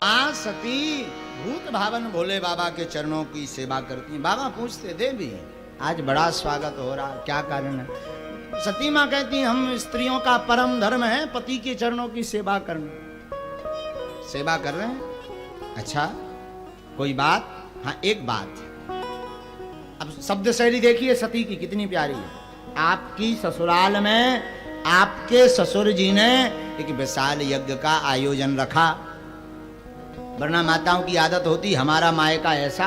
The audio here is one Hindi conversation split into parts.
मां सती भूत भावन भोले बाबा के चरणों की सेवा करती। बाबा पूछते, देवी आज बड़ा स्वागत हो रहा, क्या कारण है? सती मां कहती, हम स्त्रियों का परम धर्म है पति के चरणों की सेवा करना। सेवा कर रहे हैं? अच्छा, कोई बात? हाँ, एक बात। अब शब्द शैली देखिए सती की कितनी प्यारी है। आपकी ससुराल में आपके ससुर जी ने एक विशाल यज्ञ का आयोजन रखा। वरना माताओं की आदत होती, हमारा मायका ऐसा,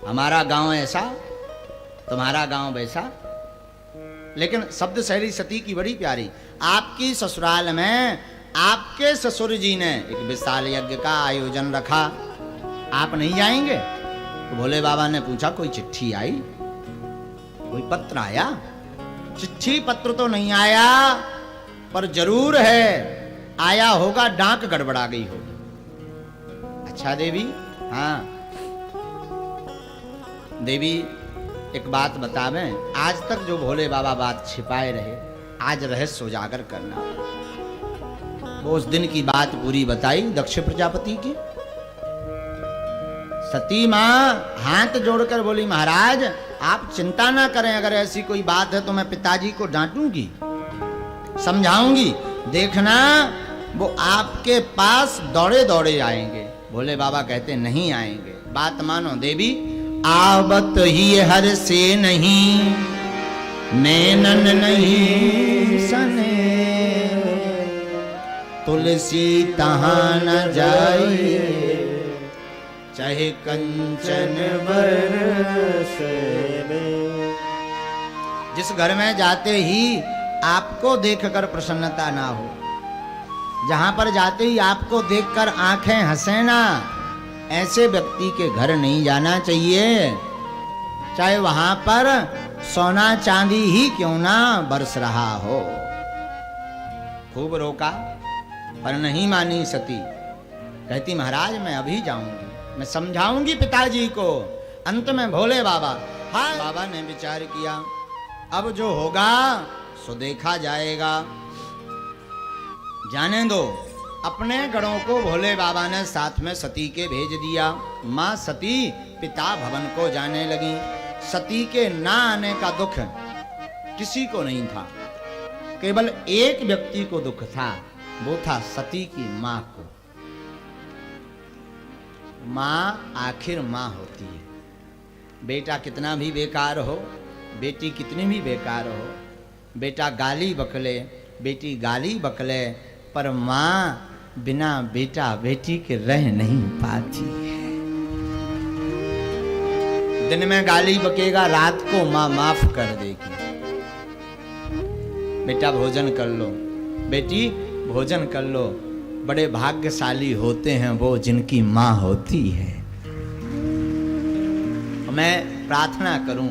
हमारा गांव ऐसा, तुम्हारा गांव वैसा। लेकिन शब्द शैली सती की बड़ी प्यारी। आपकी ससुराल में आपके ससुर जी ने एक विशाल यज्ञ का आयोजन रखा, आप नहीं जाएंगे? तो भोले बाबा ने पूछा, कोई चिट्ठी आई, कोई पत्र आया? चिट्ठी पत्र तो नहीं आया, पर जरूर है आया होगा, डाक गड़बड़ा गई होगी। अच्छा देवी, हाँ देवी एक बात बतावें, आज तक जो भोले बाबा बात छिपाए रहे, आज रहस्य उजागर करना। वो उस दिन की बात पूरी बताई दक्ष प्रजापति की। सती मां हाथ जोड़कर बोली, महाराज आप चिंता ना करें, अगर ऐसी कोई बात है तो मैं पिताजी को डांटूंगी, समझाऊंगी, देखना वो आपके पास दौड़े दौड़े आएंगे। भोले बाबा कहते, नहीं आएंगे, बात मानो देवी। आवत ही हर से नहीं, नैनन नहीं सने, तुलसी तहां न जाए, चाहे कंचन बरसे में। जिस घर में जाते ही आपको देखकर प्रसन्नता ना हो, जहां पर जाते ही आपको देखकर आंखें हंसे ना, ऐसे व्यक्ति के घर नहीं जाना चाहिए। चाहे वहां पर सोना चांदी ही क्यों ना बरस रहा हो। खूब रोका पर नहीं मानी सती। कहती, महाराज मैं अभी जाऊंगी, मैं समझाऊंगी पिताजी को। अंत में भोले बाबा, हाँ बाबा ने विचार किया, अब जो होगा सो देखा जाएगा, जाने दो। अपने गणों को भोले बाबा ने साथ में सती के भेज दिया। मां सती पिता भवन को जाने लगी। सती के ना आने का दुख किसी को नहीं था, केवल एक व्यक्ति को दुख था, वो था सती की मां को। मां आखिर मां होती है। बेटा कितना भी बेकार हो, बेटी कितनी भी बेकार हो, बेटा गाली बकले, बेटी गाली बकले, पर मां बिना बेटा बेटी के रह नहीं पाती है। दिन में गाली बकेगा, रात को मां माफ कर देगी। बेटा भोजन कर लो, बेटी भोजन कर लो। बड़े भाग्यशाली होते हैं वो जिनकी मां होती है। मैं प्रार्थना करूं,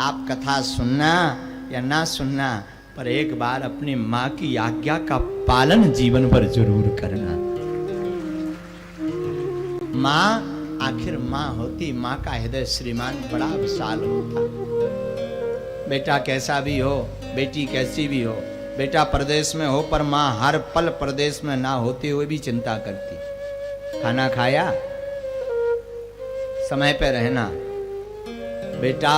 आप कथा सुनना या ना सुनना, पर एक बार अपनी मां की आज्ञा का पालन जीवन पर जरूर करना। मां आखिर मां होती, मां का हृदय श्रीमान बड़ा विशाल होता। बेटा कैसा भी हो, बेटी कैसी भी हो, बेटा परदेश में हो, पर मां हर पल परदेश में ना होते हुए भी चिंता करती। खाना खाया, समय पे रहना। बेटा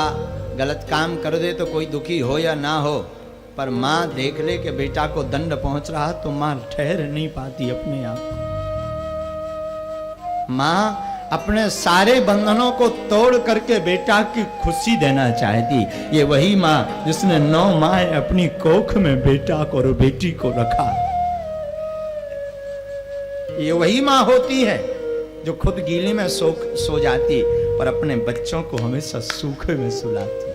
गलत काम कर दे तो कोई दुखी हो या ना हो, पर मां देख ले कि बेटा को दंड पहुंच रहा तो मां ठहर नहीं पाती अपने आप। मां अपने सारे बंधनों को तोड़ करके बेटा की खुशी देना चाहती। ये वही मां जिसने 9 माह अपनी कोख में बेटा को और बेटी को रखा। ये वही मां होती है जो खुद गीली में सो जाती, पर अपने बच्चों को हमेशा सूखे में सुलाती।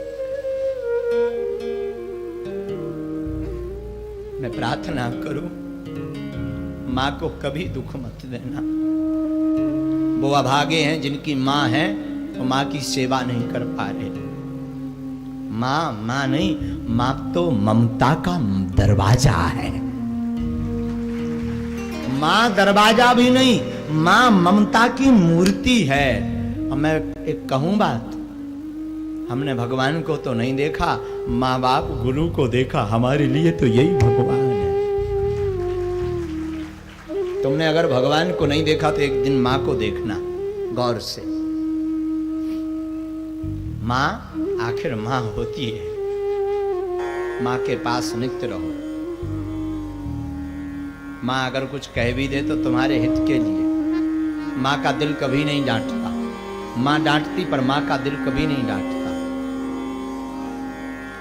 मैं प्रार्थना करूं, मां को कभी दुख मत देना। वो अभागे हैं जिनकी मां है, वो मां की सेवा नहीं कर पा रहे। मां नहीं, मां तो ममता का दरवाजा है। मां दरवाजा भी नहीं, मां ममता की मूर्ति है। और मैं एक कहूं बात, हमने भगवान को तो नहीं देखा, माँ बाप गुरु को देखा। हमारे लिए तो यही भगवान है। तुमने अगर भगवान को नहीं देखा तो एक दिन माँ को देखना गौर से। माँ आखिर माँ होती है। माँ के पास नित्य रहो। माँ अगर कुछ कह भी दे तो तुम्हारे हित के लिए। माँ का दिल कभी नहीं डांटता। माँ डांटती पर माँ का दिल कभी नहीं डांटता।